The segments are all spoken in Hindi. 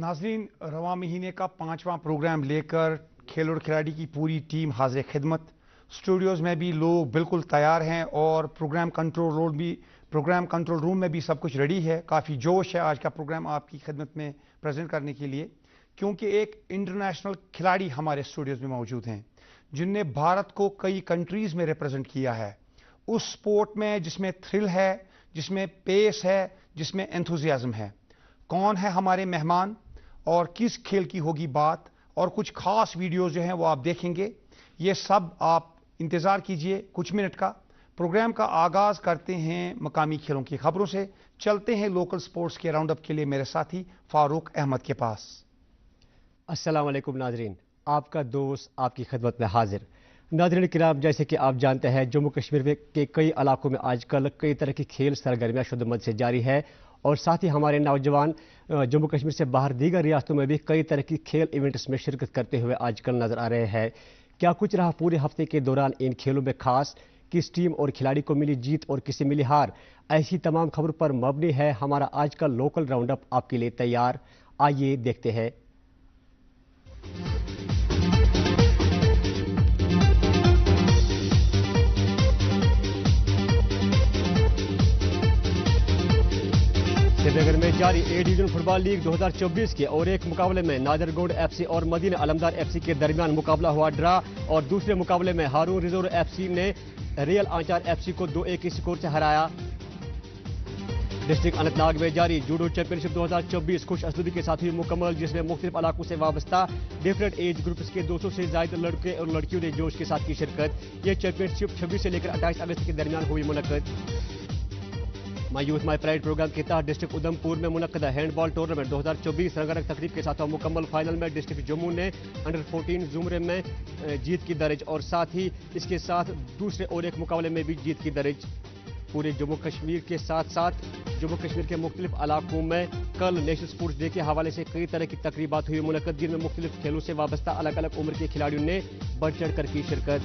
नाजरीन, रवां महीने का 5वां प्रोग्राम लेकर खेल और खिलाड़ी की पूरी टीम हाजिर खिदमत। स्टूडियोज़ में भी लोग बिल्कुल तैयार हैं और प्रोग्राम कंट्रोल रूम में भी सब कुछ रेडी है। काफ़ी जोश है आज का प्रोग्राम आपकी खिदमत में प्रेजेंट करने के लिए, क्योंकि एक इंटरनेशनल खिलाड़ी हमारे स्टूडियोज़ में मौजूद हैं जिनने भारत को कई कंट्रीज़ में रिप्रेजेंट किया है, उस स्पोर्ट में जिसमें थ्रिल है, जिसमें पेस है, जिसमें एंथुजियाज्म है। कौन है हमारे मेहमान और किस खेल की होगी बात, और कुछ खास वीडियोस जो हैं वो आप देखेंगे। ये सब आप इंतज़ार कीजिए कुछ मिनट का। प्रोग्राम का आगाज़ करते हैं मकामी खेलों की खबरों से। चलते हैं लोकल स्पोर्ट्स के राउंड अप के लिए मेरे साथी फारूक अहमद के पास। अस्सलाम वालेकुम नाजरीन, आपका दोस्त आपकी खिदमत में हाजिर। नाजरीन किराम, जैसे कि आप जानते हैं जम्मू कश्मीर के कई इलाकों में आजकल कई तरह की खेल सरगर्मियां शुद्धमत से जारी है, और साथ ही हमारे नौजवान जम्मू कश्मीर से बाहर दीगर रियासतों में भी कई तरह की खेल इवेंट्स में शिरकत करते हुए आजकल नजर आ रहे हैं। क्या कुछ रहा पूरे हफ्ते के दौरान इन खेलों में खास, किस टीम और खिलाड़ी को मिली जीत और किसे मिली हार, ऐसी तमाम खबरों पर मबनी है हमारा आज का लोकल राउंड अप आपके लिए तैयार। आइए देखते हैं। श्रीनगर में जारी ए डिवीजन फुटबॉल लीग 2024 के और एक मुकाबले में नादरगोड एफसी और मदीना अलमदार एफसी के दरमियान मुकाबला हुआ ड्रा, और दूसरे मुकाबले में हारून रिजोर एफसी ने रियल आंचार एफसी को 2-1 के स्कोर से हराया। डिस्ट्रिक्ट अनंतनाग में जारी जूडो चैंपियनशिप 2024 खुश असलूबी के साथ हुई मुकम्मल, जिसमें मुख्तलिफ इलाकों से वाबस्ता डिफरेंट एज ग्रुप्स के 200 से ज्यादा लड़के और लड़कियों ने जोश के साथ की शिरकत। ये चैंपियनशिप 26 से लेकर 28 अगस्त के दरमियान हुई मुनक्कद। My youth my pride programme के तहत डिस्ट्रिक्ट उधमपुर में मुनक्कद हैंडबॉल टूर्नामेंट 2024 रंगारंग तकरीब के साथ मुकम्मल। फाइनल में डिस्ट्रिक्ट जम्मू ने अंडर 14 जुमरे में जीत की दर्ज, और साथ ही इसके साथ दूसरे और एक मुकाबले में भी जीत की दर्ज। पूरे जम्मू कश्मीर के साथ साथ जम्मू कश्मीर के मुख्तलिफ इलाकों में कल नेशनल स्पोर्ट्स डे के हवाले से कई तरह की तकरीबात हुई मुनक्कद, जिनमें मुख्तलिफ खेलों से वाबस्ता अलग अलग उम्र के खिलाड़ियों ने बढ़ चढ़ कर की शिरकत।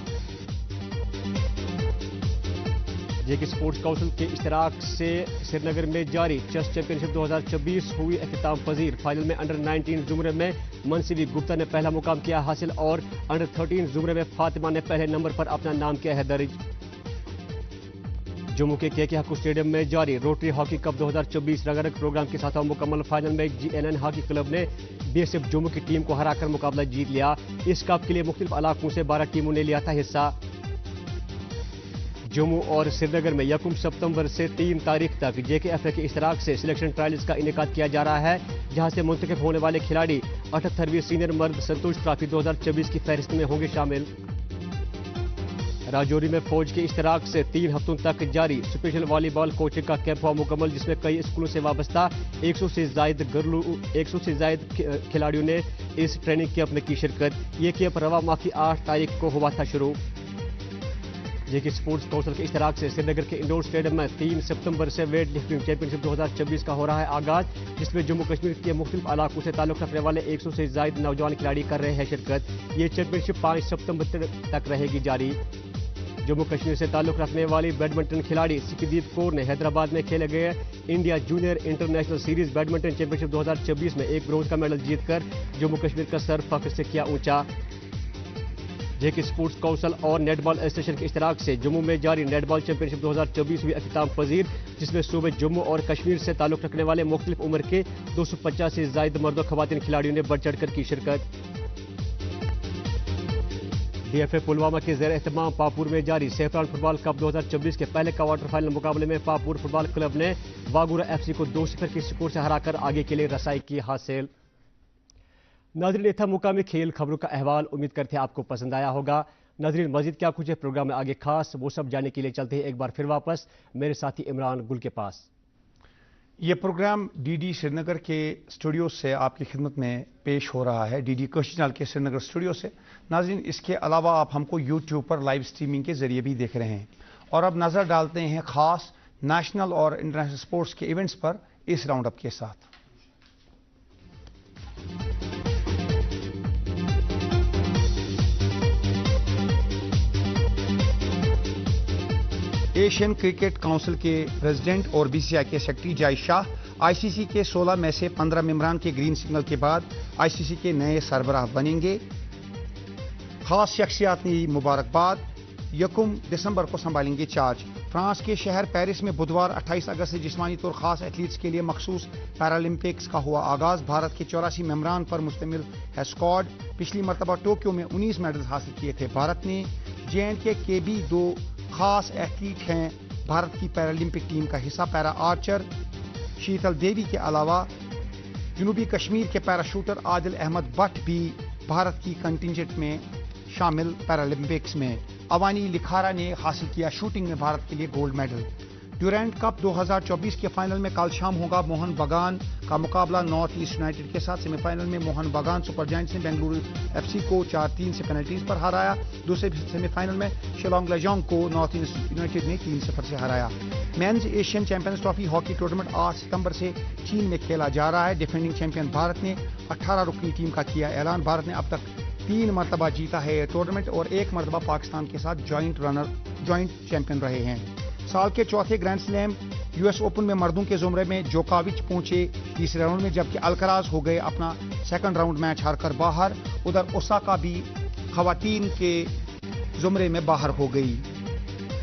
जेके स्पोर्ट्स काउंसिल के इश्तराक से श्रीनगर में जारी चेस चैंपियनशिप 2024 हुई अख्ताम पजीर। फाइनल में अंडर 19 जुमरे में मनसीबी गुप्ता ने पहला मुकाम किया हासिल, और अंडर 13 जुमरे में फातिमा ने पहले नंबर पर अपना नाम किया है दर्ज। जम्मू के केके हक्कू स्टेडियम में जारी रोटरी हॉकी कप 2024 रंगारंग प्रोग्राम के साथ मुकम्मल। फाइनल में GNN हॉकी क्लब ने BSF जम्मू की टीम को हराकर मुकाबला जीत लिया। इस कप के लिए मुख्तलिफ इलाकों से 12 टीमों ने लिया था हिस्सा। जम्मू और श्रीनगर में 1 सितंबर से 3 तारीख तक JKFA के इश्तराक से सिलेक्शन ट्रायल्स का इनेकाद किया जा रहा है, जहां से मुंतखब होने वाले खिलाड़ी 78वीं सीनियर मर्द संतोष ट्रॉफी 2024 की फहरिस्त में होंगे शामिल। राजौरी में फौज के इश्तराक से 3 हफ्तों तक जारी स्पेशल वॉलीबॉल कोचिंग का कैंप हुआ मुकम्मल, जिसमें कई स्कूलों से वाबस्ता 100 से ज्यादा खिलाड़ियों ने इस ट्रेनिंग कैंप में की शिरकत। ये कैंप रवा माह की 8 तारीख को हुआ था शुरू। जेके स्पोर्ट्स काउंसिल के इश्तराक से श्रीनगर के इंडोर स्टेडियम में 3 सितंबर से वेट लिफ्टिंग चैंपियनशिप 2024 का हो रहा है आगाज, जिसमें जम्मू कश्मीर के मुख्तलिफ इलाकों से ताल्लुक रखने वाले 100 से ज्यादा नौजवान खिलाड़ी कर रहे हैं शिरकत। ये चैंपियनशिप 5 सितंबर तक रहेगी जारी। जम्मू कश्मीर से ताल्लुक रखने वाली बैडमिंटन खिलाड़ी सिकदीप कौर ने हैदराबाद में खेले गए India junior international series badminton championship 2024 में एक ब्रोंज का मेडल जीतकर जम्मू कश्मीर का सर फख्र से किया ऊंचा। जेके स्पोर्ट्स काउंसिल और नेटबॉल एसोसिएशन के इश्तराक से जम्मू में जारी नेटबॉल चैंपियनशिप 2024 हुई अख्ताम पजीर, जिसमें सूबे जम्मू और कश्मीर से ताल्लुक रखने वाले मुख्तलिफ उम्र के 250 से ज्यादा मर्द और खवातीन खिलाड़ियों ने बढ़ चढ़कर की शिरकत। DFA पुलवामा के ज़ेर एहतमाम पापुर में जारी सेफ्रॉन फुटबॉल कप 2024 के पहले क्वार्टर फाइनल मुकाबले में पापुर फुटबॉल क्लब ने वागुरा FC को 2-0 के स्कोर से हराकर आगे के लिए रसाई की हासिल। नाज़रीन, ये था मुकामी खेल खबरों का अहवाल। उम्मीद करते हैं आपको पसंद आया होगा। नाज़रीन, मजीद क्या कुछ है प्रोग्राम में आगे खास, वो सब जानने के लिए चलते हैं एक बार फिर वापस मेरे साथी इमरान गुल के पास। ये प्रोग्राम DD श्रीनगर के स्टूडियो से आपकी खिदमत में पेश हो रहा है, DD कश चैनल के श्रीनगर स्टूडियो से। नाज़रीन, इसके अलावा आप हमको YouTube पर लाइव स्ट्रीमिंग के जरिए भी देख रहे हैं, और अब नज़र डालते हैं खास नेशनल और इंटरनेशनल स्पोर्ट्स के इवेंट्स पर इस राउंड अप के साथ। एशियन क्रिकेट काउंसिल के प्रेसिडेंट और बीसीसीआई के सेक्रेटरी जय शाह आईसीसी के 16 में से 15 मेंबरान के ग्रीन सिग्नल के बाद आईसीसी के नए सरबराह बनेंगे। खास शख्सियात ने मुबारकबाद। 1 दिसंबर को संभालेंगे चार्ज। फ्रांस के शहर पेरिस में बुधवार 28 अगस्त से जिस्मानी तौर खास एथलीट्स के लिए मखसूस पैरालंपिक्स का हुआ आगाज। भारत के 84 मेंबरान पर मुश्तमिल है स्क्वाड। पिछली मरतबा टोक्यो में 19 मेडल्स हासिल किए थे भारत ने। जे&के के भी 2 खास एथलीट हैं भारत की पैरालंपिक टीम का हिस्सा। पैरा आर्चर शीतल देवी के अलावा जनूबी कश्मीर के पैराशूटर आदिल अहमद भट्ट भी भारत की कंटिजेंट में शामिल पैरालंपिक्स में। अवानी लिखारा ने हासिल किया शूटिंग में भारत के लिए गोल्ड मेडल। ड्यूरेंट कप 2024 के फाइनल में कल शाम होगा मोहन बगान का मुकाबला नॉर्थ ईस्ट यूनाइटेड के साथ। सेमीफाइनल में मोहन बगान सुपर जायंट्स ने बेंगलुरु एफसी को 4-3 से पेनल्टीज पर हराया। दूसरे सेमीफाइनल में शिलोंग लेजोंग को नॉर्थ ईस्ट यूनाइटेड ने 3-0 से हराया। Men's Asian champions trophy hockey tournament 8 सितंबर से चीन में खेला जा रहा है। डिफेंडिंग चैंपियन भारत ने 18 रुकनी टीम का किया ऐलान। भारत ने अब तक 3 मरतबा जीता है टूर्नामेंट और 1 मरतबा पाकिस्तान के साथ जॉइंट चैंपियन रहे हैं। साल के चौथे ग्रैंड स्लैम यूएस ओपन में मर्दों के जुमरे में जोकोविच पहुंचे तीसरे राउंड में, जबकि अल्कराज हो गए अपना सेकंड राउंड मैच हारकर बाहर। उधर ओसाका भी खवातीन के जुमरे में बाहर हो गई।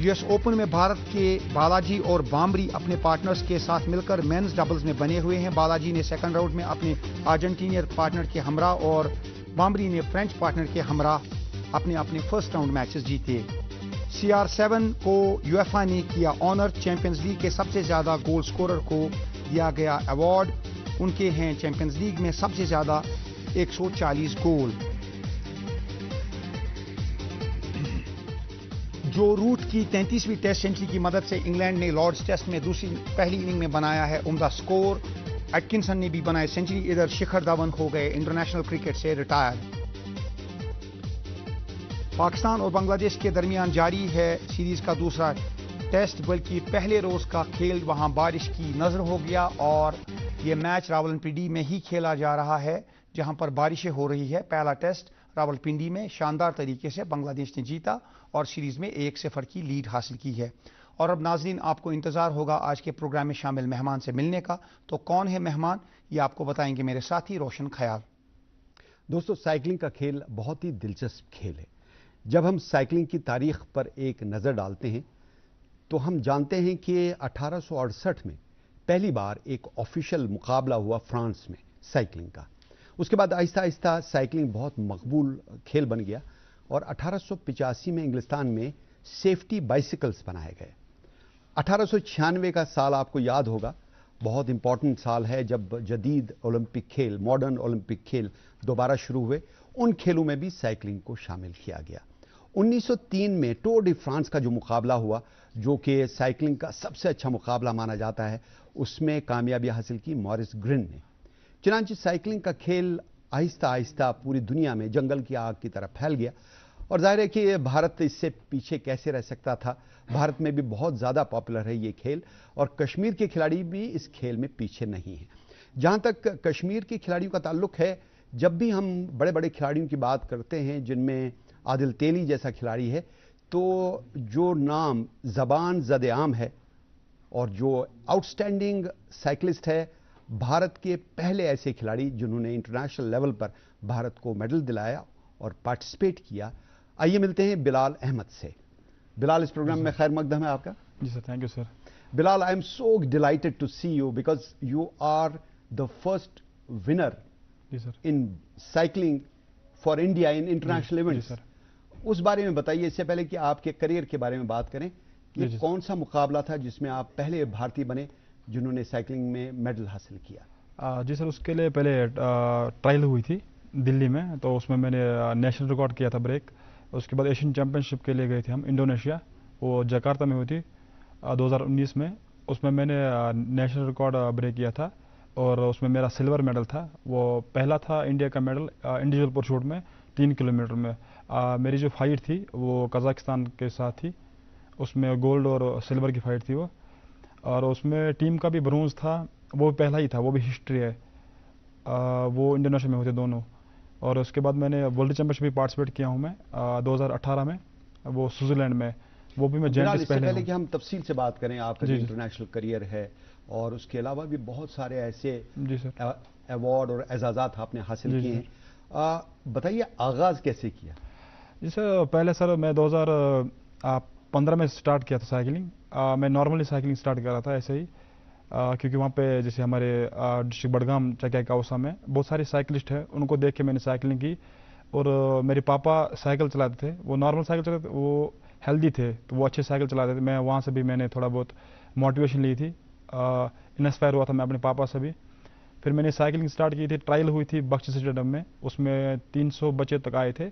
यूएस ओपन में भारत के बालाजी और बामरी अपने पार्टनर्स के साथ मिलकर मेंस डबल्स में बने हुए हैं। बालाजी ने सेकंड राउंड में अपने अर्जेंटीनियन पार्टनर के हमरा और बामरी ने फ्रेंच पार्टनर के हमरा अपने फर्स्ट राउंड मैचेस जीते। CR7 को यूएफए ने किया ऑनर। चैंपियंस लीग के सबसे ज्यादा गोल स्कोरर को दिया गया अवार्ड। उनके हैं चैंपियंस लीग में सबसे ज्यादा 140 गोल। जो रूट की 33वीं टेस्ट सेंचुरी की मदद से इंग्लैंड ने लॉर्ड्स टेस्ट में पहली इनिंग में बनाया है उम्दा स्कोर। एटकिंसन ने भी बनाए सेंचुरी। इधर शिखर धवन हो गए इंटरनेशनल क्रिकेट से रिटायर। पाकिस्तान और बांग्लादेश के दरमियान जारी है सीरीज का दूसरा टेस्ट, बल्कि पहले रोज का खेल वहां बारिश की नजर हो गया और यह मैच रावलपिंडी में ही खेला जा रहा है जहां पर बारिशें हो रही है। पहला टेस्ट रावलपिंडी में शानदार तरीके से बांग्लादेश ने जीता और सीरीज में 1-0 की लीड हासिल की है। और अब नाजरीन आपको इंतजार होगा आज के प्रोग्राम में शामिल मेहमान से मिलने का। तो कौन है मेहमान ये आपको बताएंगे मेरे साथी रोशन ख्याल। दोस्तों, साइकिलिंग का खेल बहुत ही दिलचस्प खेल है। जब हम साइकिलिंग की तारीख पर एक नज़र डालते हैं तो हम जानते हैं कि 1868 में पहली बार एक ऑफिशियल मुकाबला हुआ फ्रांस में साइकिलिंग का। उसके बाद आहिस्ता आहिस्ता साइकिलिंग बहुत मकबूल खेल बन गया और 1885 में इंग्लिस्तान में सेफ्टी बाइसिकल्स बनाए गए। 1896 का साल आपको याद होगा, बहुत इंपॉर्टेंट साल है जब जदीद ओलंपिक खेल, मॉडर्न ओलंपिक खेल दोबारा शुरू हुए। उन खेलों में भी साइकिलिंग को शामिल किया गया। 1903 में टूर डी फ्रांस का जो मुकाबला हुआ, जो कि साइकिलिंग का सबसे अच्छा मुकाबला माना जाता है, उसमें कामयाबी हासिल की मॉरिस ग्रिन ने। चुनांचे साइकिलिंग का खेल आहिस्ता आहिस्ता पूरी दुनिया में जंगल की आग की तरह फैल गया और जाहिर है कि भारत इससे पीछे कैसे रह सकता था। भारत में भी बहुत ज़्यादा पॉपुलर है ये खेल और कश्मीर के खिलाड़ी भी इस खेल में पीछे नहीं हैं। जहाँ तक कश्मीर के खिलाड़ियों का ताल्लुक है, जब भी हम बड़े बड़े खिलाड़ियों की बात करते हैं जिनमें आदिल तेली जैसा खिलाड़ी है, तो जो नाम ज़बान ज़द आम है और जो आउटस्टैंडिंग साइकिलिस्ट है, भारत के पहले ऐसे खिलाड़ी जिन्होंने इंटरनेशनल लेवल पर भारत को मेडल दिलाया और पार्टिसिपेट किया। आइए मिलते हैं बिलाल अहमद से। बिलाल, इस प्रोग्राम में खैर मकदम है आपका। जी sir, thank you sir. Bilal, I am so delighted to see you because you are the first winner in cycling for India in international events. उस बारे में बताइए, इससे पहले कि आपके करियर के बारे में बात करें, कि कौन सा मुकाबला था जिसमें आप पहले भारतीय बने जिन्होंने साइकिलिंग में मेडल हासिल किया? जी सर, उसके लिए पहले ट्रायल हुई थी दिल्ली में, तो उसमें मैंने नेशनल रिकॉर्ड किया था ब्रेक। उसके बाद एशियन चैंपियनशिप के लिए गए थे हम इंडोनेशिया, वो जकार्ता में हुई थी 2019 में। उसमें मैंने नेशनल रिकॉर्ड ब्रेक किया था और उसमें मेरा सिल्वर मेडल था। वो पहला था इंडिया का मेडल इंडिविजुअल पुरशूट में 3 किलोमीटर में। मेरी जो फाइट थी वो कजाकिस्तान के साथ थी, उसमें गोल्ड और सिल्वर की फाइट थी वो, और उसमें टीम का भी ब्रोंज था, वो पहला ही था, वो भी हिस्ट्री है। वो इंडोनेशिया में होते दोनों। और उसके बाद मैंने वर्ल्ड चैंपियनशिप में पार्टिसिपेट किया हूँ मैं 2018 में, वो स्विट्जरलैंड में। वो भी मैं बिलाल, जेएनटी इससे पहले पहले हूँ। कि हम तफसील से बात करें, आपका जी, जो जी। इंटरनेशनल करियर है और उसके अलावा भी बहुत सारे ऐसे जी सर। अवार्ड और एजाज़ात आपने हासिल जी, किए जी। हैं, बताइए आगाज़ कैसे किया? जी सर, पहले सर मैं 2015 में स्टार्ट किया था साइकिलिंग। मैं नॉर्मली साइकिलिंग स्टार्ट कर रहा था ऐसे ही, क्योंकि वहाँ पे जैसे हमारे डिस्ट्रिक्ट बडगाम चकिया काउसा में बहुत सारे साइकिलिस्ट हैं, उनको देख के मैंने साइकिलिंग की। और मेरे पापा साइकिल चलाते थे, वो नॉर्मल साइकिल चलाते थे, वो हेल्दी थे, तो वो अच्छे साइकिल चलाते थे। मैं वहाँ से भी मैंने थोड़ा बहुत मोटिवेशन ली थी, इंस्पायर हुआ था मैं अपने पापा से भी। फिर मैंने साइकिलिंग स्टार्ट की थी, ट्रायल हुई थी बख्शी स्टेडियम में, उसमें 300 बच्चे तक आए थे।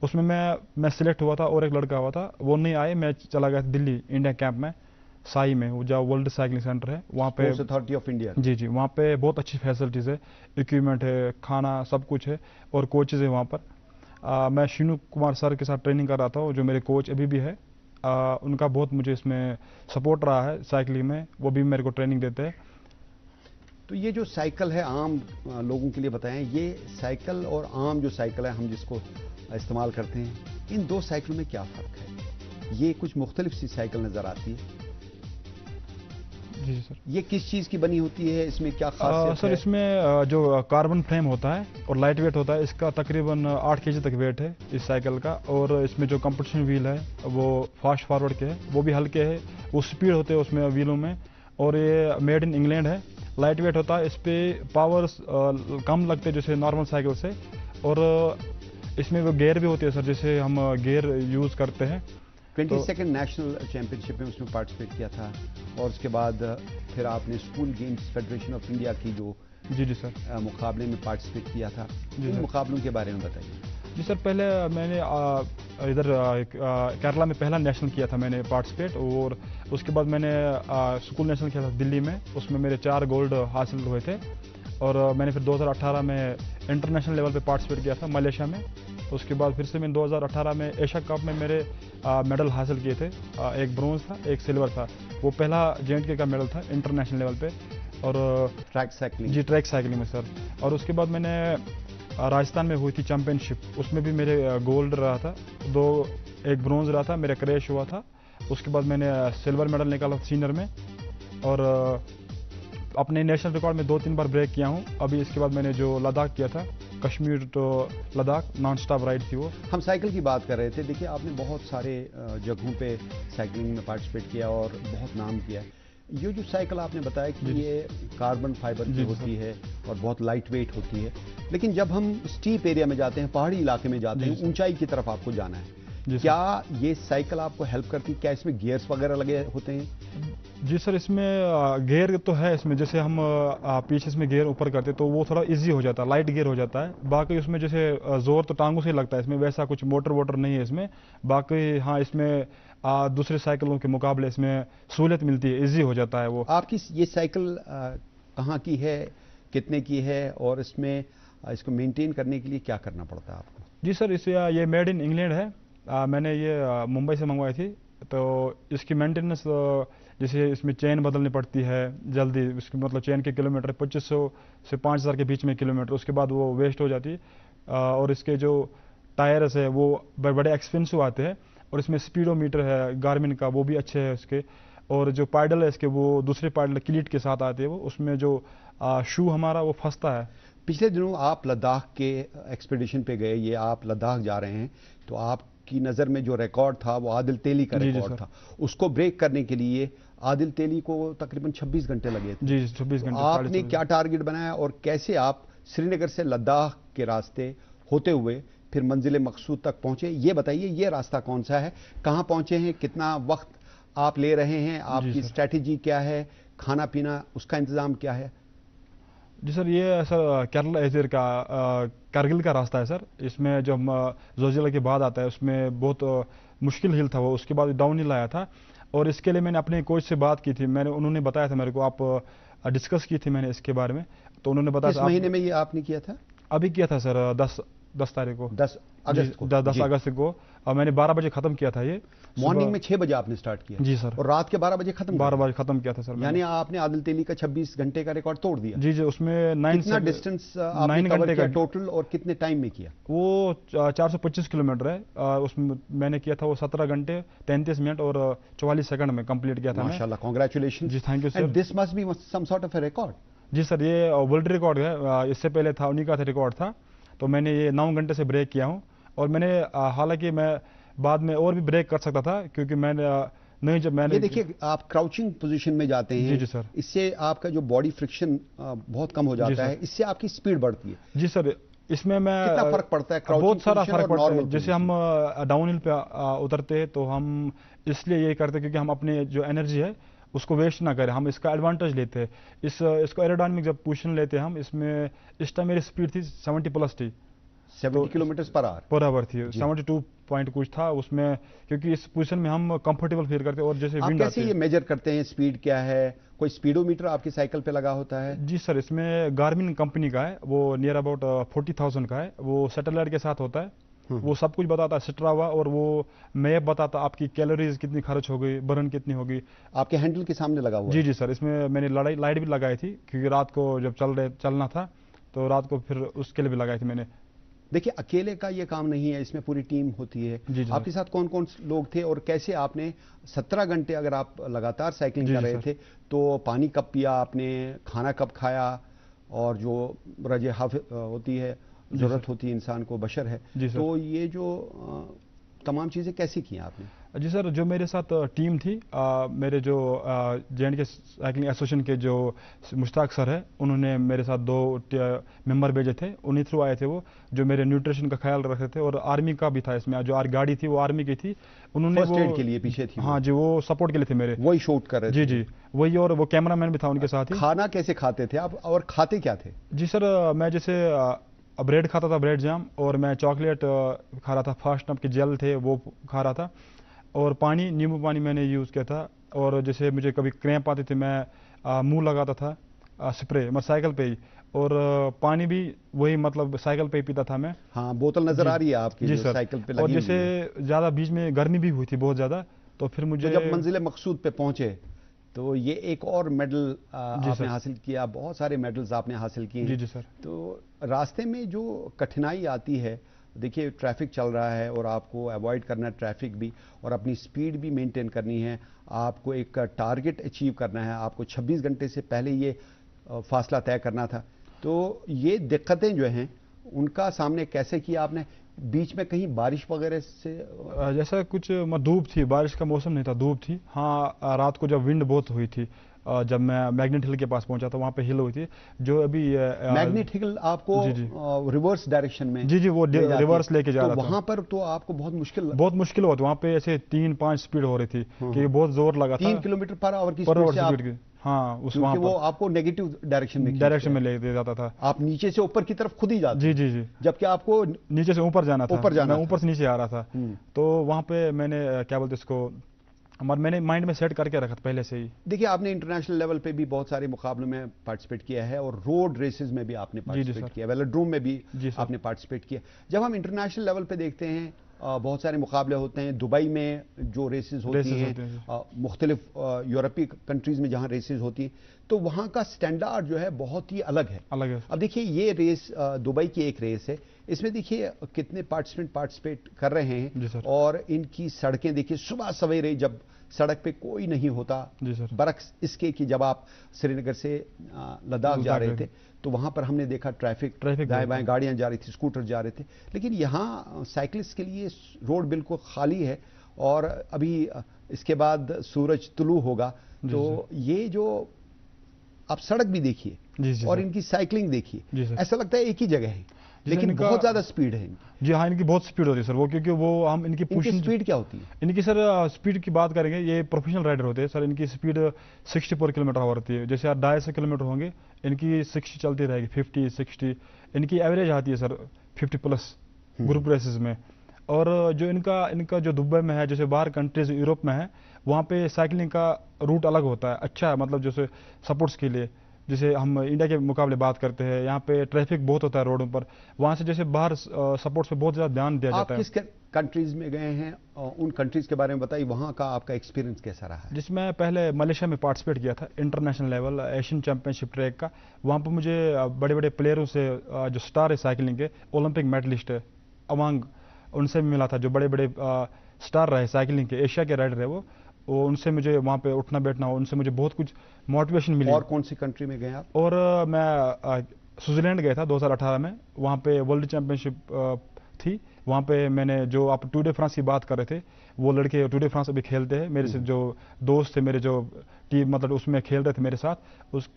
उसमें मैं सिलेक्ट हुआ था और एक लड़का हुआ था, वो नहीं आए। मैं चला गया था दिल्ली इंडिया कैंप में, साई में, वो जहाँ वर्ल्ड साइकिलिंग सेंटर है वहाँ पे। Sports authority of India. जी जी, वहाँ पे बहुत अच्छी फैसिलिटीज़ है, इक्विपमेंट है, खाना सब कुछ है, और कोचेज़ है वहाँ पर। मैं शीनू कुमार सर के साथ ट्रेनिंग कर रहा था, जो मेरे कोच अभी भी है। उनका बहुत मुझे इसमें सपोर्ट रहा है साइकिलिंग में, वो भी मेरे को ट्रेनिंग देते हैं। तो ये जो साइकिल है, आम लोगों के लिए बताएं, ये साइकिल और आम जो साइकिल है हम जिसको इस्तेमाल करते हैं, इन दो साइकिलों में क्या फ़र्क है? ये कुछ मुख्तलिफ सी साइकिल नज़र आती है। जी सर। ये किस चीज़ की बनी होती है, इसमें क्या खासियत सर है? इसमें जो कार्बन फ्रेम होता है और लाइट वेट होता है, इसका तकरीबन 8 केजी तक वेट है इस साइकिल का। और इसमें जो कंपटीशन व्हील है वो फास्ट फॉरवर्ड के है, वो भी हल्के है, वो स्पीड होते हैं उसमें व्हीलों में। और ये मेड इन इंग्लैंड है, लाइट वेट होता है, इस पर पावर कम लगते हैं जैसे नॉर्मल साइकिल से। और इसमें वो गियर भी होती है सर, जैसे हम गियर यूज़ करते हैं। 22nd नेशनल चैंपियनशिप में उसमें पार्टिसिपेट किया था, और उसके बाद फिर आपने school games federation of India की जो जी जी सर। मुकाबले में पार्टिसिपेट किया था। जी इन सर। मुकाबलों के बारे में बताइए। जी सर, पहले मैंने इधर केरला में पहला नेशनल किया था मैंने पार्टिसिपेट, और उसके बाद मैंने स्कूल नेशनल किया था दिल्ली में, उसमें मेरे 4 गोल्ड हासिल हुए थे। और मैंने फिर 2018 में इंटरनेशनल लेवल पे पार्टिसिपेट किया था मलेशिया में। उसके बाद फिर से मैंने 2018 में एशिया कप में मेरे मेडल हासिल किए थे, एक ब्रोंज था, एक सिल्वर था। वो पहला जेएनटी का मेडल था इंटरनेशनल लेवल पे। और ट्रैक साइकिलिंग। जी, ट्रैक साइकिलिंग में सर। और उसके बाद मैंने राजस्थान में हुई थी चैंपियनशिप, उसमें भी मेरे गोल्ड रहा था, एक ब्रोंज रहा था, मेरा क्रैश हुआ था। उसके बाद मैंने सिल्वर मेडल निकाला सीनियर में, और अपने नेशनल रिकॉर्ड में 2-3 बार ब्रेक किया हूँ। अभी इसके बाद मैंने जो लद्दाख किया था, Kashmir to Ladakh non stop ride थी वो। हम साइकिल की बात कर रहे थे, देखिए आपने बहुत सारे जगहों पे साइकिलिंग में पार्टिसिपेट किया और बहुत नाम किया है। ये जो साइकिल आपने बताया कि जी। ये कार्बन फाइबर की जी, होती है और बहुत लाइट वेट होती है, लेकिन जब हम स्टीप एरिया में जाते हैं, पहाड़ी इलाके में जाते जी, हैं, सर। ऊंचाई की तरफ आपको जाना है, जी सर। क्या ये साइकिल आपको हेल्प करती है? क्या इसमें गियर्स वगैरह लगे होते हैं? जी सर, इसमें गियर तो है इसमें, जैसे हम पीछे इसमें गियर ऊपर करते हैं तो वो थोड़ा इजी हो जाता है, लाइट गियर हो जाता है। बाकी उसमें जैसे जोर तो टांगों से ही लगता है, इसमें वैसा कुछ मोटर वोटर नहीं है इसमें। बाकी हाँ, इसमें दूसरे साइकिलों के मुकाबले इसमें सहूलियत मिलती है, इजी हो जाता है वो। आपकी ये साइकिल कहाँ की है, कितने की है, और इसमें इसको मेंटेन करने के लिए क्या करना पड़ता है आपको? जी सर, ये मेड इन इंग्लैंड है। मैंने ये मुंबई से मंगवाई थी। तो इसकी मेंटेनेंस, जैसे इसमें चेन बदलनी पड़ती है जल्दी, इसकी मतलब चेन के किलोमीटर 2500 से 5000 के बीच में किलोमीटर, उसके बाद वो वेस्ट हो जाती है। और इसके जो टायर्स है वो बड़े एक्सपेंसिव आते हैं। और इसमें स्पीडोमीटर है गार्मिन का, वो भी अच्छे है उसके। और जो पैडल है इसके, वो दूसरे पैडल क्लीट के साथ आते हैं, वो उसमें जो शू हमारा वो फंसता है। पिछले दिनों आप लद्दाख के एक्सपीडिशन पे गए, ये आप लद्दाख जा रहे हैं, तो आपकी नज़र में जो रिकॉर्ड था वो आदिल तेली का जी, जी रिकॉर्ड सर। था। उसको ब्रेक करने के लिए आदिल तेली को तकरीबन 26 घंटे लगे थे। जी, 26 तो घंटे। आपने क्या टारगेट बनाया और कैसे आप श्रीनगर से लद्दाख के रास्ते होते हुए फिर मंजिल मकसूद तक पहुंचे, ये बताइए। ये रास्ता कौन सा है, कहाँ पहुंचे हैं, कितना वक्त आप ले रहे हैं, आपकी सर। स्ट्रैटेजी क्या है, खाना पीना उसका इंतज़ाम क्या है? जी सर, ये सर केरला एजेर का कारगिल का रास्ता है सर। इसमें जो हम जोजिला के बाद आता है, उसमें बहुत मुश्किल हिल था वो, उसके बाद डाउन हिल आया था। और इसके लिए मैंने अपने कोच से बात की थी, उन्होंने बताया था मेरे को, आप डिस्कस की थी मैंने इसके बारे में, तो उन्होंने बताया किस था। महीने में ये आपने किया था? अभी किया था सर, 10 तारीख को, 10 अगस्त को। 10 अगस्त को। और मैंने 12 बजे खत्म किया था ये। मॉर्निंग में 6 बजे आपने स्टार्ट किया? जी सर। और रात के 12 बजे खत्म? 12 बजे खत्म किया था सर। यानी आपने आदिल तेली का 26 घंटे का रिकॉर्ड तोड़ दिया? जी जी। उसमें 9 कितना डिस्टेंस आपने कवर किया टोटल और कितने टाइम में किया? वो 425 किलोमीटर है। उसमें मैंने किया था वो 17 घंटे 33 मिनट और 44 सेकंड में कंप्लीट किया था। माशाल्लाह, कांग्रेचुलेशन। जी thank you sir. And this must be some sort of a record? जी सर, ये वर्ल्ड रिकॉर्ड है। इससे पहले था उन्हीं का रिकॉर्ड था, तो मैंने ये 9 घंटे से ब्रेक किया हूँ। और मैंने हालांकि मैं बाद में और भी ब्रेक कर सकता था, क्योंकि मैंने नहीं, जब मैंने ये देखिए आप क्राउचिंग पोजीशन में जाते हैं। जी जी सर। इससे आपका जो बॉडी फ्रिक्शन बहुत कम हो जाता है, इससे आपकी स्पीड बढ़ती है। जी सर। इसमें मैं कितना फर्क पड़ता है? बहुत सारा फर्क पड़ता है। जैसे हम डाउन हिल पे उतरते हैं तो हम इसलिए ये करते हैं क्योंकि हम अपने जो एनर्जी है उसको वेस्ट ना करें, हम इसका एडवांटेज लेते हैं। इसको एरोडायनामिक जब पोजीशन लेते हैं हम, इसमें इस टाइम मेरी स्पीड थी 70 प्लस थी, 70 किलोमीटर पर आवर थी। 72 पॉइंट कुछ था उसमें, क्योंकि इस पोजीशन में हम कंफर्टेबल फील करते हैं। और जैसे विंड कैसे ये मेजर करते हैं स्पीड क्या है? कोई स्पीडोमीटर आपकी साइकिल पे लगा होता है? जी सर, इसमें गार्मिन कंपनी का है, वो नियर अबाउट 40,000 का है। वो सैटेलाइट के साथ होता है, वो सब कुछ बताता है, स्ट्रावा, और वो मैप बताता आपकी कैलोरीज कितनी खर्च हो गई, बर्न कितनी होगी। आपके हैंडल के सामने लगा हुआ? जी जी सर। इसमें मैंने लाइट भी लगाई थी, क्योंकि रात को जब चलना था तो रात को फिर उसके लिए भी लगाई थी मैंने। देखिए अकेले का ये काम नहीं है, इसमें पूरी टीम होती है। जी जी आपके साथ कौन कौन लोग थे और कैसे आपने 17 घंटे अगर आप लगातार साइकिलिंग कर रहे थे तो पानी कब पिया आपने, खाना कब खाया, और जो रजे होती है, जरूरत होती है इंसान को, बशर है, तो ये जो तमाम चीजें कैसी की आपने? जी सर, जो मेरे साथ टीम थी, मेरे जो J&K साइकिलिंग एसोसिएशन के जो मुश्ताक सर है, उन्होंने मेरे साथ 2 मेंबर भेजे थे, उन्हीं थ्रू आए थे वो, जो मेरे न्यूट्रिशन का ख्याल रख रहे थे। और आर्मी का भी था इसमें, जो गाड़ी थी वो आर्मी की थी, उन्होंने फर्स्ट एड के लिए पीछे थी। हाँ जी, वो सपोर्ट के लिए थे मेरे, वही शूट कर रहे थे। जी जी वही। और वो कैमरामैन भी था उनके साथ ही। खाना कैसे खाते थे आप और खाते क्या थे? जी सर, मैं जैसे ब्रेड खाता था, ब्रेड जैम, और मैं चॉकलेट खा रहा था, फास्ट नप के जेल थे वो खा रहा था, और पानी, नींबू पानी मैंने यूज़ किया था। और जैसे मुझे कभी क्रैम्प आते थे, मैं मुंह लगाता था स्प्रे, मैं साइकिल पे ही, और पानी भी वही, मतलब साइकिल पे ही पीता था मैं। हाँ, बोतल नजर आ रही है आपकी जी जो सर। साइकिल पे लगी। और जैसे ज़्यादा बीच में गर्मी भी हुई थी बहुत ज़्यादा, तो फिर मुझे जब मंजिल मकसूद पे पहुंचे तो ये एक और मेडल आपने हासिल किया, बहुत सारे मेडल्स आपने हासिल किए। जी जी सर। तो रास्ते में जो कठिनाई आती है, देखिए ट्रैफिक चल रहा है और आपको अवॉइड करना है ट्रैफिक भी, और अपनी स्पीड भी मेंटेन करनी है, आपको एक टारगेट अचीव करना है, आपको 26 घंटे से पहले ये फासला तय करना था। तो ये दिक्कतें जो हैं उनका सामने कैसे किया आपने? बीच में कहीं बारिश वगैरह से? जैसा कुछ धूप थी, बारिश का मौसम नहीं था, धूप थी। हाँ, रात को जब विंड बहुत हुई थी, जब मैं मैग्नेट हिल के पास पहुंचा था, वहाँ पे हिल हुई थी, जो अभी मैग्नेट हिल आपको रिवर्स डायरेक्शन में? जी जी, वो रिवर्स लेके जा रहा था। वहाँ पर तो आपको बहुत मुश्किल हुआ था। वहाँ पे ऐसे 3-5 स्पीड हो रही थी कि बहुत जोर लगा था। 3 किलोमीटर पर आवर की स्पीड की? हाँ, वहाँ वो आपको नेगेटिव डायरेक्शन में ले दे जाता था। आप नीचे से ऊपर की तरफ खुद ही जाते? जी जी जी। जबकि आपको नीचे से ऊपर जाना था। मैं ऊपर से नीचे आ रहा था। तो वहाँ पे मैंने क्या बोलते इसको, मैंने माइंड में सेट करके रखा था पहले से ही। देखिए आपने इंटरनेशनल लेवल पे भी बहुत सारे मुकाबलों में पार्टिसिपेट किया है, और रोड रेसेस में भी आपने पार्टिसिपेट किया, वेलोड्रोम में भी आपने पार्टिसिपेट किया। जब हम इंटरनेशनल लेवल पे देखते हैं, बहुत सारे मुकाबले होते हैं, दुबई में जो रेसेस होती हैं, मुख्तलिफ यूरोपीय कंट्रीज में जहां रेसेस होती हैं, तो वहां का स्टैंडर्ड जो है बहुत ही अलग है। अब देखिए ये रेस दुबई की एक रेस है, इसमें देखिए कितने पार्टिसिपेट कर रहे हैं, और इनकी सड़कें देखिए, सुबह सवेरे जब सड़क पे कोई नहीं होता, बरक्स इसके कि जब आप श्रीनगर से लद्दाख जा रहे थे तो वहां पर हमने देखा ट्रैफिक दाएं बाएं गाड़ियां जा रही थी, स्कूटर जा रहे थे, लेकिन यहाँ साइकिलिस्ट के लिए रोड बिल्कुल खाली है। और अभी इसके बाद सूरज तुलू होगा, तो ये जो आप सड़क भी देखिए और इनकी साइकिलिंग देखिए, ऐसा लगता है एक ही जगह है, लेकिन बहुत ज्यादा स्पीड है। जी हाँ, इनकी बहुत स्पीड होती है सर, वो क्योंकि वो हम इनकी स्पीड क्या होती है? इनकी सर स्पीड की बात करेंगे, ये प्रोफेशनल राइडर होते हैं सर, इनकी स्पीड 64 किलोमीटर होती है। जैसे 250 किलोमीटर होंगे, इनकी 60 चलती रहेगी, 50-60 इनकी एवरेज आती है सर, 50 प्लस ग्रुप रेसेस में। और जो इनका जो दुबई में है, जैसे बाहर कंट्रीज यूरोप में है, वहाँ पे साइकिलिंग का रूट अलग होता है, अच्छा है, मतलब जैसे सपोर्ट्स के लिए जैसे हम इंडिया के मुकाबले बात करते हैं, यहाँ पे ट्रैफिक बहुत होता है रोडों पर, वहाँ से जैसे बाहर सपोर्ट्स पे बहुत ज़्यादा ध्यान दिया आप जाता है। किस कंट्रीज में गए हैं और उन कंट्रीज के बारे में बताइए, वहाँ का आपका एक्सपीरियंस कैसा रहा है? जिसमें पहले मलेशिया में पार्टिसिपेट किया था international level Asian championship track का। वहाँ पर मुझे बड़े बड़े प्लेयरों से जो स्टार है साइकिलिंग के, ओलंपिक मेडलिस्ट है अवांग, उनसे भी मिला था, जो बड़े बड़े स्टार रहे साइकिलिंग के, एशिया के राइडर है वो उनसे मुझे वहाँ पे उठना बैठना हो, उनसे मुझे बहुत कुछ मोटिवेशन मिली। और कौन सी कंट्री में गए आप? और मैं स्विट्जरलैंड गया था 2018 में, वहाँ पे वर्ल्ड चैंपियनशिप थी। वहाँ पे मैंने जो आप टूर डे फ्रांस की बात कर रहे थे, वो लड़के टूर डे फ्रांस अभी खेलते हैं, मेरे से जो दोस्त थे, मेरे जो टीम मतलब उसमें खेल रहे थे मेरे साथ,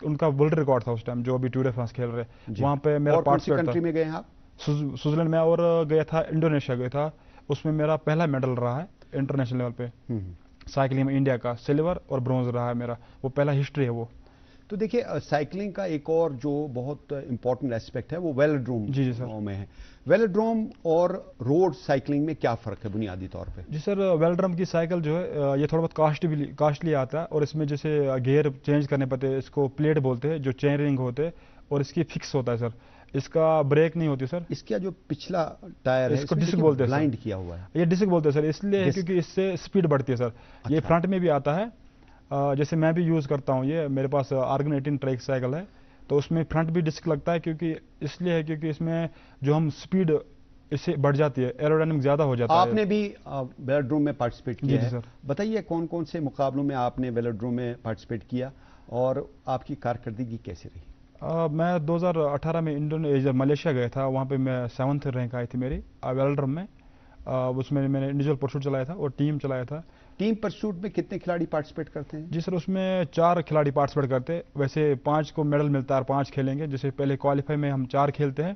उनका वर्ल्ड रिकॉर्ड था उस टाइम जो अभी टूर डे फ्रांस खेल रहे। वहाँ पे मेरा पार्टिसिपेट था। कंट्री में गए हैं आप? स्विट्जरलैंड में, और गया था इंडोनेशिया गया था, उसमें मेरा पहला मेडल रहा है इंटरनेशनल लेवल पे साइकिलिंग में, इंडिया का सिल्वर और ब्रॉन्ज रहा है मेरा, वो पहला हिस्ट्री है वो। तो देखिए साइकिलिंग का एक और जो बहुत इंपॉर्टेंट एस्पेक्ट है वो वेलोड्रोम जी सर में है। वेलोड्रोम और रोड साइकिलिंग में क्या फ़र्क है बुनियादी तौर पे? जी सर, वेलोड्रोम की साइकिल जो है ये थोड़ा बहुत कास्टली आता है, और इसमें जैसे गियर चेंज करने पड़ते हैं, इसको प्लेट बोलते हैं, जो चेन रिंग होते हैं, और इसकी फिक्स होता है सर, इसका ब्रेक नहीं होती सर। इसका जो पिछला टायर है इसको डिस्क बोलते हैं, ब्लाइंड किया हुआ है। ये डिस्क बोलते हैं सर, इसलिए क्योंकि इससे स्पीड बढ़ती है सर। ये फ्रंट में भी आता है, जैसे मैं भी यूज़ करता हूँ, ये मेरे पास आर्गन 18 ट्रैक साइकिल है, तो उसमें फ्रंट भी डिस्क लगता है, क्योंकि इसलिए है क्योंकि इसमें जो हम स्पीड इससे बढ़ जाती है, एरोडायनामिक ज़्यादा हो जाता है। आपने भी वेलोड्रोम में पार्टिसिपेट किया है? सर। बताइए कौन कौन से मुकाबलों में आपने वेलोड्रोम में पार्टिसिपेट किया और आपकी कारकर्दगी कैसी रही? मैं 2018 में मलेशिया गया था, वहाँ पे मैं 7th रैंक आई थी मेरी वेलोड्रोम में। उसमें मैंने इंडिविजुअल परसूट चलाया था और टीम चलाया था। टीम परसूट में कितने खिलाड़ी पार्टिसिपेट करते हैं? जी सर, उसमें 4 खिलाड़ी पार्टिसिपेट करते हैं, वैसे 5 को मेडल मिलता है और 5 खेलेंगे। जैसे पहले क्वालिफाई में हम 4 खेलते हैं,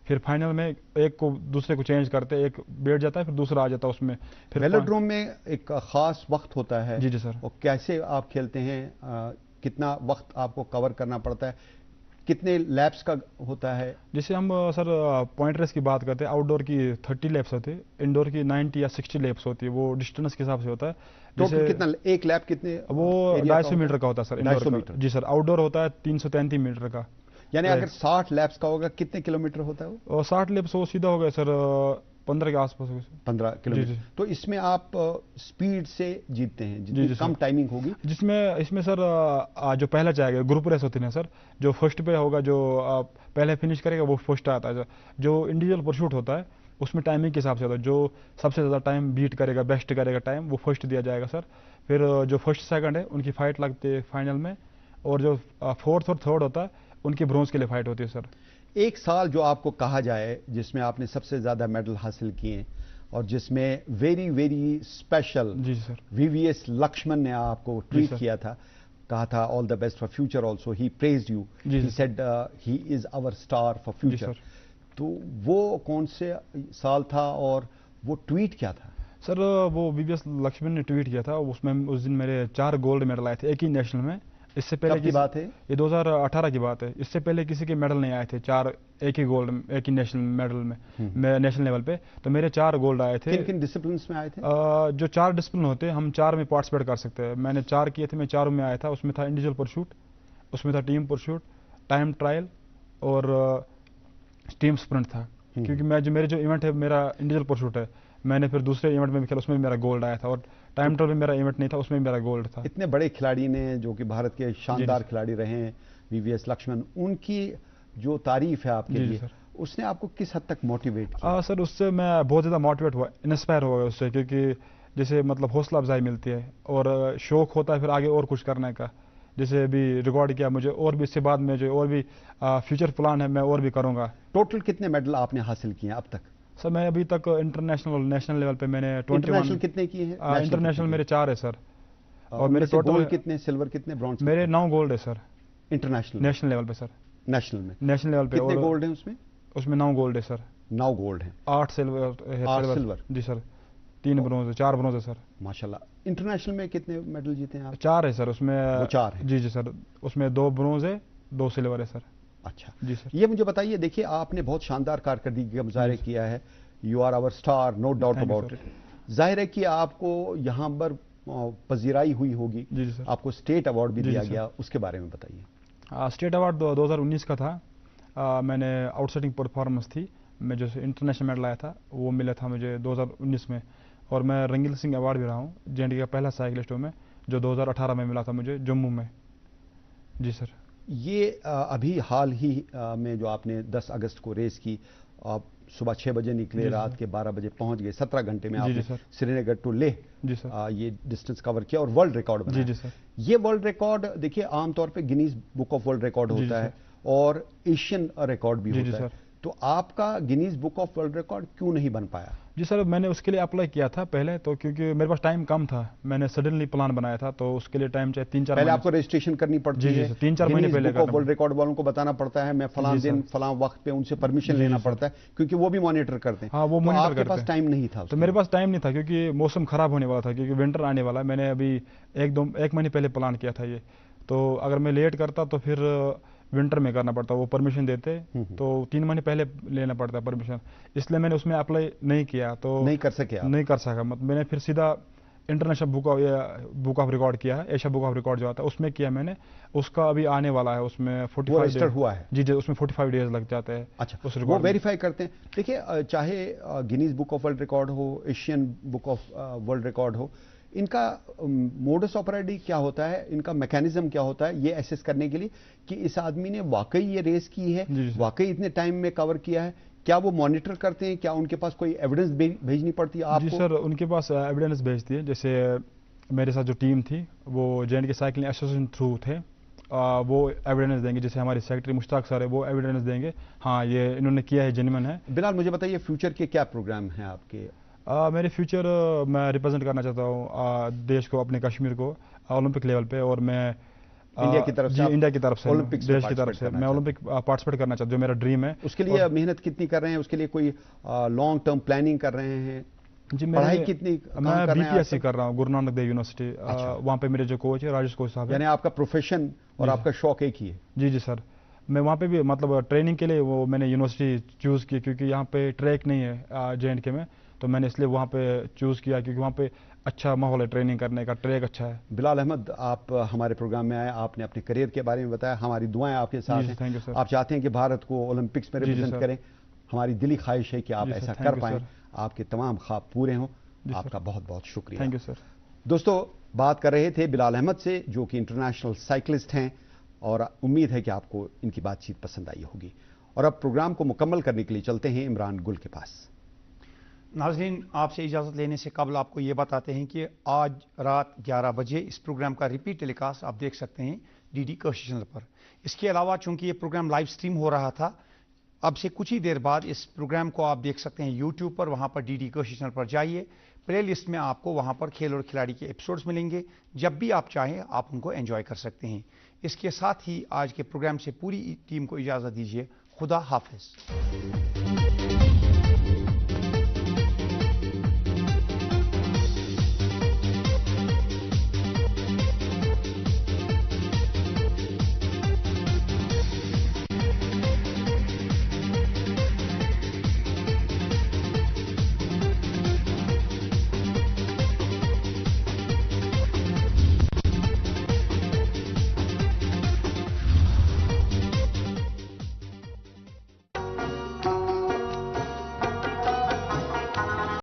फिर फाइनल में एक को दूसरे को चेंज करते हैं, एक बैठ जाता है फिर दूसरा आ जाता है उसमें। फिर वेलोड्रोम में एक खास वक्त होता है। जी सर। और कैसे आप खेलते हैं, कितना वक्त आपको कवर करना पड़ता है, कितने लैप्स का होता है? जैसे हम सर पॉइंट रेस की बात करते हैं, आउटडोर की 30 लैप्स होती है, इंडोर की 90 या 60 लैप्स होती है, वो डिस्टेंस के हिसाब से होता है। टोटल कितना एक लैप कितने? वो 250 मीटर का होता है सर, 250 मीटर। जी सर। आउटडोर होता है 333 मीटर का। यानी अगर 60 लैप्स का होगा कितने किलोमीटर होता है वो? और 60 लैप्स वो सीधा हो गया सर 15 के आसपास हो गया। 15 किलोमीटर। तो इसमें आप स्पीड से जीतते हैं, जितनी कम टाइमिंग होगी। जिसमें इसमें सर जो पहला जाएगा, ग्रुप रेस होती है सर, जो फर्स्ट पे होगा, जो पहले फिनिश करेगा वो फर्स्ट आता है। जो इंडिविजुअल परसूट होता है उसमें टाइमिंग के हिसाब से होता है, जो सबसे ज़्यादा टाइम बीट करेगा, बेस्ट करेगा टाइम, वो फर्स्ट दिया जाएगा सर। फिर जो फर्स्ट सेकंड है उनकी फाइट लगती है फाइनल में, और जो फोर्थ और थर्ड होता है उनकी ब्रॉन्ज के लिए फाइट होती है सर। एक साल जो आपको कहा जाए जिसमें आपने सबसे ज़्यादा मेडल हासिल किए और जिसमें वेरी वेरी स्पेशल, जी सर, VVS लक्ष्मण ने आपको ट्वीट किया था, कहा था all the best for future also, he praised you, he said he is our star for future. तो वो कौन से साल था और वो ट्वीट क्या था? सर वो VVS लक्ष्मण ने ट्वीट किया था, उसमें उस दिन मेरे 4 गोल्ड मेडल आए थे एक ही नेशनल में। इससे पहले की बात है, ये 2018 की बात है। इससे पहले किसी के मेडल नहीं आए थे 4 एक ही गोल्ड, एक ही नेशनल मेडल में नेशनल लेवल पे। तो मेरे 4 गोल्ड आए थे। किन किन डिसिप्लिन में आए थे? जो 4 डिसिप्लिन होते हैं, हम 4 में पार्टिसिपेट कर सकते हैं। मैंने 4 किए थे, मैं 4 में आया था। उसमें था इंडिविजुअल परसूट, उसमें था टीम परसूट, टाइम ट्रायल और टीम स्प्रिंट था। क्योंकि मेरे जो इवेंट है मेरा इंडिविजुअल परसूट है, मैंने फिर दूसरे इवेंट में भी खेला, उसमें भी मेरा गोल्ड आया था, और टाइम ट्रायल में मेरा इवेंट नहीं था, उसमें भी मेरा गोल्ड था। इतने बड़े खिलाड़ी ने, जो कि भारत के शानदार खिलाड़ी रहे हैं, VVS लक्ष्मण, उनकी जो तारीफ है आपके लिए, उसने आपको किस हद तक मोटिवेट किया? सर उससे मैं बहुत ज़्यादा मोटिवेट हुआ, इंस्पायर हुआ उससे, क्योंकि जैसे मतलब हौसला अफजाई मिलती है और शौक होता है फिर आगे और कुछ करने का। जैसे अभी रिकॉर्ड किया मुझे, और भी इससे बाद में जो और भी फ्यूचर प्लान है मैं और भी करूँगा। टोटल कितने मेडल आपने हासिल किए अब तक? सर मैं अभी तक इंटरनेशनल और नेशनल लेवल पे मैंने 21। इंटरनेशनल कितने किए हैं? इंटरनेशनल मेरे 4 है सर। और मेरे टोटल कितने? सिल्वर कितने? ब्रॉन्ज? मेरे 9 गोल्ड है सर इंटरनेशनल, नेशनल लेवल पे सर। नेशनल में, नेशनल लेवल पे कितने गोल्ड हैं उसमें? उसमें 9 गोल्ड है सर। 9 गोल्ड हैं, 8 सिल्वर, 8 सिल्वर। जी सर, 3 ब्रॉन्ज है, 4 ब्रॉन्ज है सर। माशाल्लाह। इंटरनेशनल में कितने मेडल जीते हैं आप? 4 है सर उसमें। 4 है? जी सर, उसमें 2 ब्रॉन्ज है, 2 सिल्वर है सर। अच्छा जी सर। ये मुझे बताइए, देखिए आपने बहुत शानदार कारकर्दगी का मुजाहरा किया है, you are our star, no doubt about it. जाहिर है कि आपको यहाँ पर पजीराई हुई होगी, जी सर। आपको स्टेट अवार्ड भी दिया गया, उसके बारे में बताइए। स्टेट अवार्ड 2019 का था। मैंने आउटस्टैंडिंग परफॉर्मेंस थी, मैं जो इंटरनेशनल मेडल आया था वो मिला था मुझे 2019 में। और मैं रंगीला सिंह अवार्ड भी रहा हूँ, जे का पहला साइकिलिस्ट हूँ मैं, जो 2018 में मिला था मुझे जम्मू में। जी सर। ये अभी हाल ही में जो आपने 10 अगस्त को रेस की, आप सुबह 6 बजे निकले, रात के 12 बजे पहुंच गए, 17 घंटे में आपने श्रीनगर टू लेह ये डिस्टेंस कवर किया और वर्ल्ड रिकॉर्ड बनाया। जी सर। ये वर्ल्ड रिकॉर्ड देखिए आमतौर पे Guinness book of world record होता है और एशियन रिकॉर्ड भी होता है, तो आपका Guinness book of world record क्यों नहीं बन पाया? जी सर, मैंने उसके लिए अप्लाई किया था पहले, तो क्योंकि मेरे पास टाइम कम था, मैंने सडनली प्लान बनाया था, तो उसके लिए टाइम चाहिए 3-4 पहले आपको रजिस्ट्रेशन करनी पड़ती है। जी 3-4 महीने पहले बुक ऑफ वर्ल्ड रिकॉर्ड वालों को बताना पड़ता है, मैं फलां दिन फलां वक्त पे उनसे परमिशन लेना पड़ता है, क्योंकि वो भी मॉनिटर करते हैं। हाँ, वो मॉनिटर करते हैं। आपके पास टाइम नहीं था? तो मेरे पास टाइम नहीं था क्योंकि मौसम खराब होने वाला था, क्योंकि विंटर आने वाला। मैंने अभी 1 महीने पहले प्लान किया था ये, तो अगर मैं लेट करता तो फिर विंटर में करना पड़ता, वो परमिशन देते तो 3 महीने पहले लेना पड़ता परमिशन, इसलिए मैंने उसमें अप्लाई नहीं किया, तो नहीं कर सका। मतलब मैंने फिर सीधा इंटरनेशनल बुक ऑफ रिकॉर्ड किया है, एशिया बुक ऑफ रिकॉर्ड जो आता है उसमें किया मैंने। उसका अभी आने वाला है, उसमें 45 डेज हुआ है। जी, उसमें 45 डेज लग जाते हैं। अच्छा, वो वेरीफाई करते हैं। देखिए, चाहे Guinness book of world record हो, Asian book of world record हो, इनका मोडस ऑपरेंडी क्या होता है, इनका मैकेनिज्म क्या होता है ये एसेस करने के लिए कि इस आदमी ने वाकई ये रेस की है, वाकई इतने टाइम में कवर किया है? क्या वो मॉनिटर करते हैं? क्या उनके पास कोई एविडेंस भेजनी पड़ती है आपको? जी सर, उनके पास एविडेंस भेजती है। जैसे मेरे साथ जो टीम थी वो जे साइकिलिंग एसोसिएशन थ्रू थे, वो एविडेंस देंगे। जैसे हमारे सेक्रेटरी मुश्ताक सर है, वो एविडेंस देंगे, हाँ ये इन्होंने किया है, जेन्युइन है। बिलाल, मुझे बताइए फ्यूचर के क्या प्रोग्राम हैं आपके? मेरे फ्यूचर, मैं रिप्रेजेंट करना चाहता हूँ देश को, अपने कश्मीर को ओलंपिक लेवल पे, और मैं इंडिया की तरफ से ओलंपिक देश की तरफ से मैं ओलंपिक पार्टिसिपेट करना चाहता हूँ, जो मेरा ड्रीम है। उसके लिए मेहनत कितनी कर रहे हैं? उसके लिए कोई लॉन्ग टर्म प्लानिंग कर रहे हैं? जी, पढ़ाई कितनी? मैं बीपीएससी कर रहा हूँ, गुरु नानक देव यूनिवर्सिटी। वहाँ पे मेरे जो कोच है राजेश कोच साहब, यानी आपका प्रोफेशन और आपका शौक एक ही है? जी सर। मैं वहाँ पे भी मतलब ट्रेनिंग के लिए वो मैंने यूनिवर्सिटी चूज़ की, क्योंकि यहाँ पे ट्रैक नहीं है जे में, तो मैंने इसलिए वहाँ पे चूज़ किया, क्योंकि वहाँ पे अच्छा माहौल है ट्रेनिंग करने का, ट्रैक अच्छा है। बिलाल अहमद, आप हमारे प्रोग्राम में आए, आपने अपने करियर के बारे में बताया, हमारी दुआएं आपके साथ हैं। Thank you sir. आप चाहते हैं कि भारत को ओलंपिक्स में रिप्रेजेंट करें, हमारी दिली ख्वाहिश है कि आप ऐसा कर पाएं, आपके तमाम ख्वाब पूरे हों। आपका बहुत बहुत शुक्रिया। Thank you sir. दोस्तों, बात कर रहे थे बिलाल अहमद से, जो कि इंटरनेशनल साइकिलिस्ट हैं, और उम्मीद है कि आपको इनकी बातचीत पसंद आई होगी। और अब प्रोग्राम को मुकम्मल करने के लिए चलते हैं इमरान गुल के पास। नाज़रीन, आपसे इजाज़त लेने से कबल आपको ये बताते हैं कि आज रात 11 बजे इस प्रोग्राम का रिपीट टेलीकास्ट आप देख सकते हैं डीडी कशिश चैनल पर। इसके अलावा चूंकि ये प्रोग्राम लाइव स्ट्रीम हो रहा था, अब से कुछ ही देर बाद इस प्रोग्राम को आप देख सकते हैं यूट्यूब पर। वहाँ पर डीडी कशिश चैनल पर जाइए, प्ले लिस्ट में आपको वहाँ पर खेल और खिलाड़ी के एपिसोड्स मिलेंगे। जब भी आप चाहें आप उनको एंजॉय कर सकते हैं। इसके साथ ही आज के प्रोग्राम से पूरी टीम को इजाज़त दीजिए। खुदा हाफिज़।